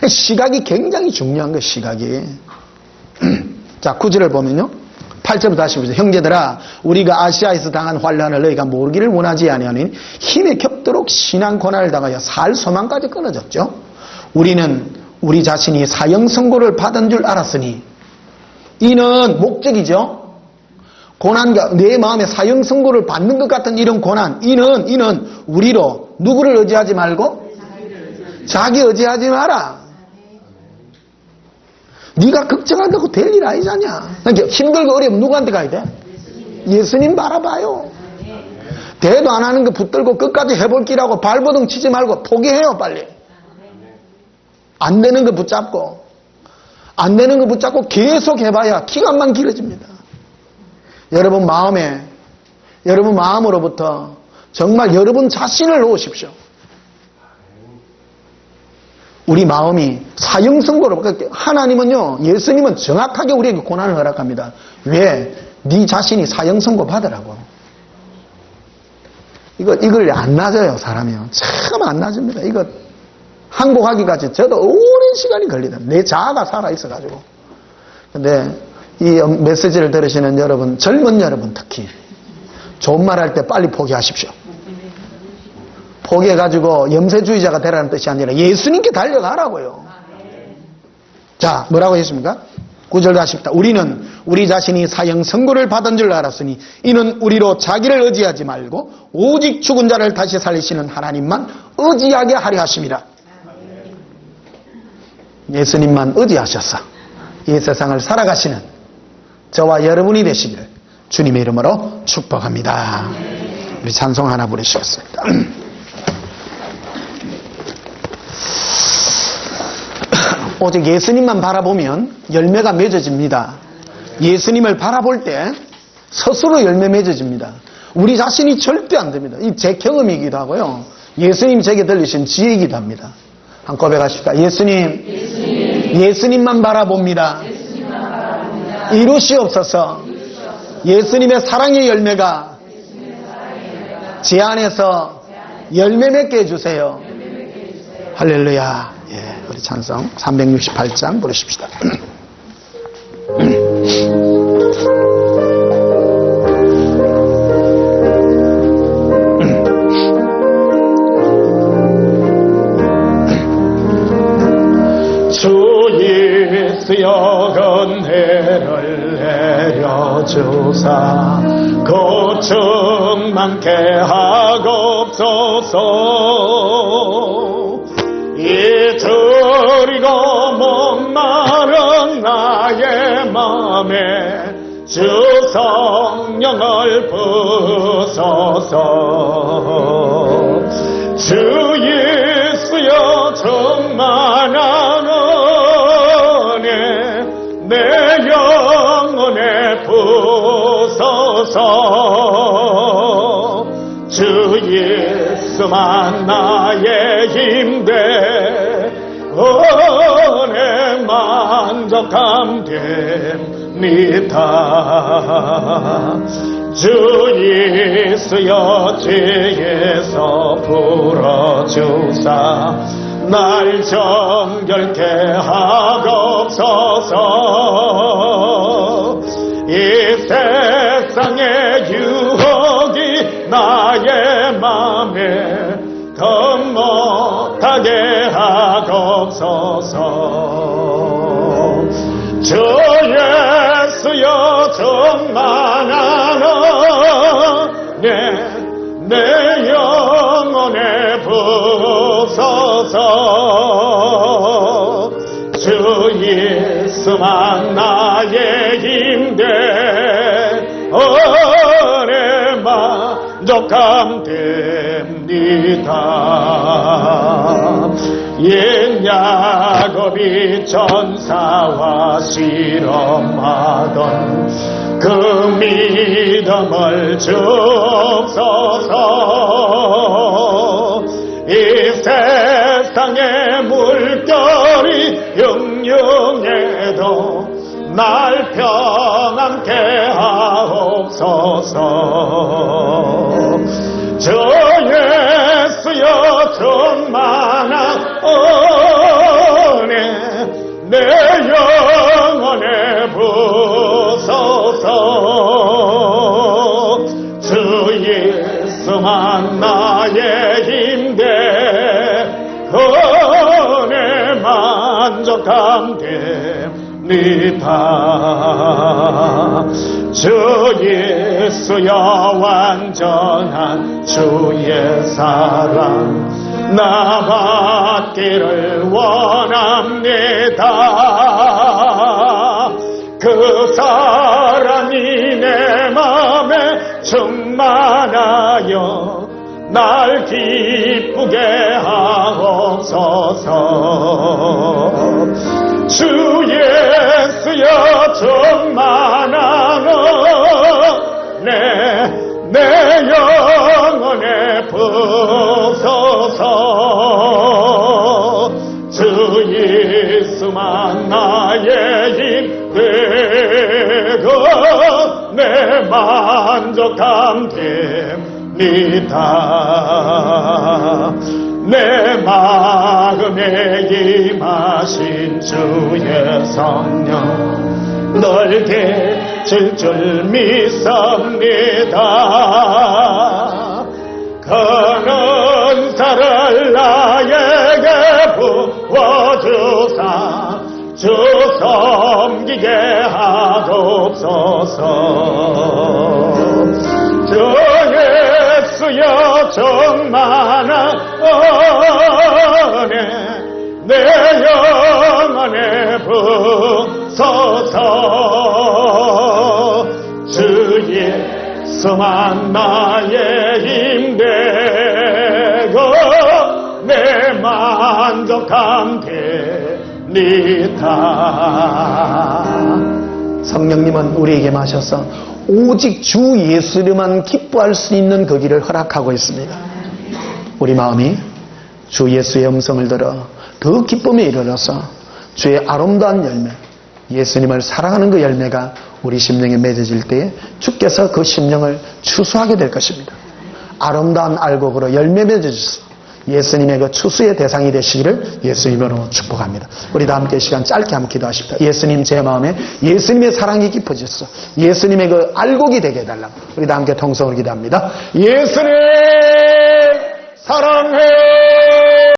시각이 굉장히 중요한 거예요. 시각이. 자, 9절을 보면요. 8절부터 다시 보세요. 형제들아, 우리가 아시아에서 당한 환난을 너희가 모르기를 원하지 아니하니 힘에 겹도록 신한 고난을 당하여 살 소망까지 끊어졌죠. 우리는 우리 자신이 사형 선고를 받은 줄 알았으니 이는 목적이죠. 고난과 내 마음에 사형 선고를 받는 것 같은 이런 고난, 이는 우리로 누구를 의지하지 말고 자기 의지하지 마라. 네가 걱정한다고 될 일 아니잖냐. 그러니까 힘들고 어려우면 누구한테 가야 돼? 예수님 바라봐요. 대도 안 하는 거 붙들고 끝까지 해볼 기라고 발버둥 치지 말고 포기해요. 빨리. 안 되는 거 붙잡고 계속 해봐야 기간만 길어집니다. 여러분 마음으로부터 정말 여러분 자신을 놓으십시오. 우리 마음이 사형 선고로, 하나님은요, 예수님은 정확하게 우리에게 고난을 허락합니다. 왜? 네 자신이 사형 선고 받으라고. 이걸 안 낮아요, 사람이요. 참 안 낮습니다. 이거 항복하기까지 저도 오랜 시간이 걸리다. 내 자아가 살아있어가지고. 근데 이 메시지를 들으시는 여러분, 젊은 여러분 특히 좋은 말 할 때 빨리 포기하십시오. 포기해가지고 염세주의자가 되라는 뜻이 아니라 예수님께 달려가라고요. 자, 뭐라고 했습니까? 9절 가십니다. 우리는 우리 자신이 사형 선고를 받은 줄 알았으니 이는 우리로 자기를 의지하지 말고 오직 죽은 자를 다시 살리시는 하나님만 의지하게 하려 하심이라. 예수님만 의지하셔서 이 세상을 살아가시는 저와 여러분이 되시기를 주님의 이름으로 축복합니다. 우리 찬송 하나 부르시겠습니다. 오직 예수님만 바라보면 열매가 맺어집니다. 예수님을 바라볼 때 스스로 열매 맺어집니다. 우리 자신이 절대 안 됩니다. 이 제 경험이기도 하고요. 예수님 제게 들리신 지혜이기도 합니다. 한 고백하십시다. 예수님만 바라봅니다. 이루시옵소서. 예수님의 사랑의 열매가 제 안에서 열매 맺게 해주세요. 할렐루야. 예, 우리 찬송 368장 부르십시다. 주 예수여 은혜를 내려주사 고충 많게 하옵소서. 잊으리고 목마른 나의 맘에 주 성령을 부소서. 주 예수여 충만한 은혜 내 영혼에 부소서. 주 예수만 나의 힘돼 은혜 만족함 됩니다. 주 예수여 죄에서 풀어주사 날 정결케 하옵소서. 이 세상의 유혹이 나의 맘에 겁 못하게 하옵소서. 주 예수여 충만한 은혜 내 영혼에 부소서. 주 예수만 나의 힘돼 은혜 만족함 됩니다. 옛 야곱이 천사와 실험하던 그 믿음을 주옵소서. 이 세상의 물결이 영영해도 날 평안케 하옵소서. 주 예수여 충만한 은혜 내 영혼에 부소서. 주 예수만 나의 힘돼 은혜 만족함 됩니다. 주 예수여 완전한 주의 사랑 나 받기를 원합니다. 그 사랑이 내 맘에 충만하여 날 기쁘게 하옵소서. 주 예수여 충만한 은혜 내 영혼에 부소서. 주 예수만 나의 힘 되고 내 만족함 됩니다. 내 마음에 임하신 주의 성령 널 계실 줄 믿습니다. 그 은사를 나에게 부어주사 주 섬기게 주옵소서. 주 예수여 정만한 은혜 내 영혼에 부소서. 주 예수만 나의 힘되고 내 만족함 되리다. 성령님은 우리에게 마셔서 오직 주 예수로만 기뻐할 수 있는 그 길을 허락하고 있습니다. 우리 마음이 주 예수의 음성을 들어 그 기쁨에 이르러서 주의 아름다운 열매, 예수님을 사랑하는 그 열매가 우리 심령에 맺어질 때에 주께서 그 심령을 추수하게 될 것입니다. 아름다운 알곡으로 열매 맺어주셔서 예수님의 그 추수의 대상이 되시기를 예수님으로 축복합니다. 우리 다 함께 시간 짧게 한번 기도하십시다. 예수님, 제 마음에 예수님의 사랑이 깊어졌어. 예수님의 그 알곡이 되게 해달라고 우리 다 함께 통성을 기도합니다. 예수님 사랑해